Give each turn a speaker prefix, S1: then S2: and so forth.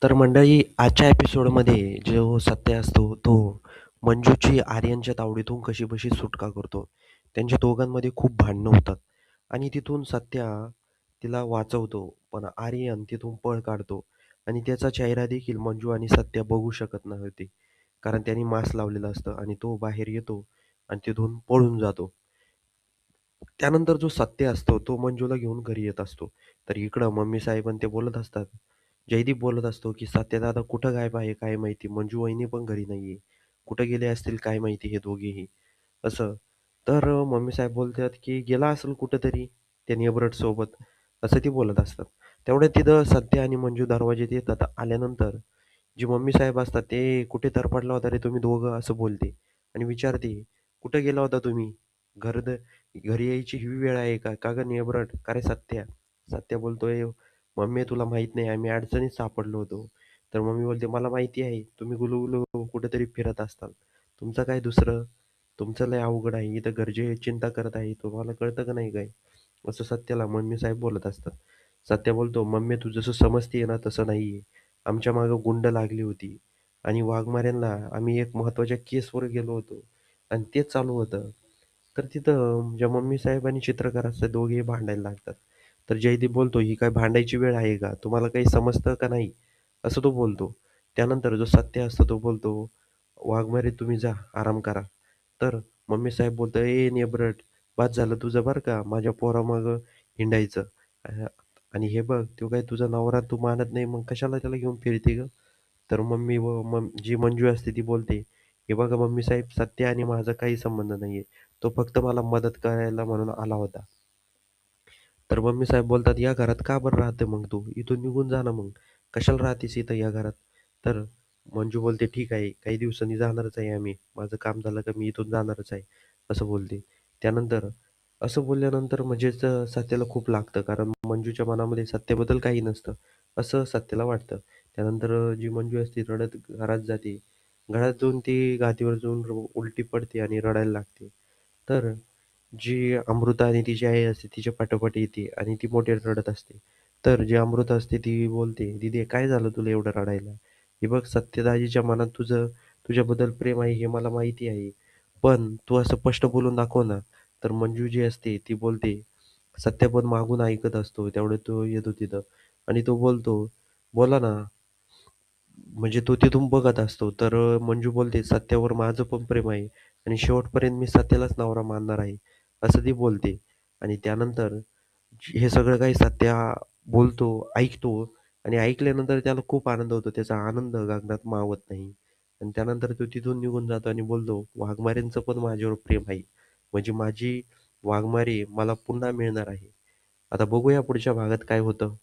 S1: तर मंडळी आजच्या एपिसोडमध्ये जो सत्य असतो तो मंजूची आर्यनच्या तावडीतून कशीबशी सुटका करतो. त्यांच्या दोघांमध्ये खूप भांडणं होतात आणि तिथून सत्या तिला वाचवतो. पण आर्यन तिथून पळ काढतो आणि त्याचा चेहरा देखील मंजू आणि सत्या बघू शकत नव्हते. कारण त्याने मास्क लावलेलं असतं आणि तो बाहेर येतो आणि तिथून पळून जातो. त्यानंतर जो सत्य असतो तो मंजूला घेऊन घरी येत असतो. तर इकडं मम्मी साहेब आणि ते बोलत असतात. जयदीप बोलत असतो, की "सत्यदादा कुठं गायब आहे काय माहिती? मंजू वहिनी पण घरी नाहीये. कुठं गेले असतील काय माहिती हे दोघेही?" असं. तर मम्मी साहेब बोलतात, की "गेला असेल कुठेतरी त्या नेबरहूडसोबत." असं ते बोलत असतात. तेवढ्यात तिथं सत्य आणि मंजू दरवाजात येतात. आल्यानंतर जे मम्मी साहेब असतात, ते "कुठे तरपडला होता रे तुम्ही दोघं?" असं बोलते आणि विचारते, "कुठे गेला होता तुम्ही? घर घरी यायची ही वेळ आहे का? का गं नेबरहूड? का रे सत्या?" सत्या बोलतोय, "मम्मी तुला माहीत नाही आम्ही अडचणीत सापडलो होतो." तर मम्मी बोलते, "मला माहिती आहे तुम्ही गुलू-गुलू कुठेतरी फिरत असताल. तुमचं काय दुसरं? तुमचं लय अवघड आहे. इथं घरचे चिंता करत आहे. तुम्हाला कळतं का नाही काय?" असं सत्याला मम्मी साहेब बोलत असतात. सत्या बोलतो, "मम्मी तू जसं समजतीये ना तसं नाहीये. आमच्या मागं गुंड लागली होती आणि वाघमाऱ्यांना आम्ही एक महत्त्वाच्या केसवर गेलो होतो आणि तेच चालू होतं." तर तिथं ज्या मम्मी साहेब आणि चित्रकार असतात दोघेही भांडायला लागतात. तर जयदीप बोलतो, "ही काय भांडायची वेळ आहे का? तुम्हाला काही समजतं का नाही?" असं तो बोलतो. त्यानंतर जो सत्य असतो तो बोलतो, "वाघमारे तुम्ही जा, आराम करा." तर मम्मी साहेब बोलतात, "ए नेबरट, बास झालं तुझं बरं का माझ्या पोरामागं हिंडायचं. अ, आणि हे बघ, तो काय तुझा नवरा तू मानत नाही, मग कशाला त्याला घेऊन फिरते गं?" तर मम्मी व जी मंजू असते ती बोलते, "हे बघा मम्मी साहेब, सत्य आणि माझा काही संबंध नाहीये. तो फक्त मला मदत करायला म्हणून आला होता." तर मम्मी साहेब बोलतात, "या घरात का बरं राहते मग तू? इथून निघून जा ना मग. कशाला राहतेस इथं या घरात?" तर मंजू बोलते, "ठीक आहे, काही दिवसांनी जाणारच आहे आम्ही. माझं काम झालं का मी इथून जाणारच आहे." असं बोलते. त्यानंतर असं बोलल्यानंतर म्हणजेच सत्याला खूप लागतं कारण मंजूच्या मनामध्ये सत्याबद्दल काही नसतं, असं सत्याला वाटतं. त्यानंतर जी मंजू असते रडत घरात जाते. घरात जाऊन ती गादीवर जाऊन उलटी पडते आणि रडायला लागते. तर जी अमृता आणि तिची आई असते तिच्या पाठोपाठ येते आणि ती मोठी रडत असते. तर जी अमृता असते ती बोलते, "दीदी काय झालं तुला एवढं रडायला? हे बघ सत्यदाजीच्या मनात तुझ्याबद्दल प्रेम आहे हे मला माहिती आहे. पण तू असं स्पष्ट बोलून दाखव ना." तर मंजू जी असते ती बोलते, "सत्या पण मागून ऐकत असतो. तेवढ्यात तो येतो तिथं आणि तो बोलतो, 'बोला ना.' म्हणजे तो तिथून बघत असतो. तर मंजू बोलते, "सत्यावर माझं पण प्रेम आहे आणि शेवटपर्यंत मी सत्यालाच नवरा मानणार आहे." असं ती बोलते आणि त्यानंतर हे सगळं काही सत्या बोलतो, ऐकतो आणि ऐकल्यानंतर त्याला खूप आनंद होतो. त्याचा आनंद गगनात मावत नाही आणि त्यानंतर तो तिथून निघून जातो आणि बोलतो, "वाघमारेंचं पण माझ्यावर प्रेम आहे. म्हणजे माझी वाघमारे मला पुन्हा मिळणार आहे." आता बघूया पुढच्या भागात काय होतं.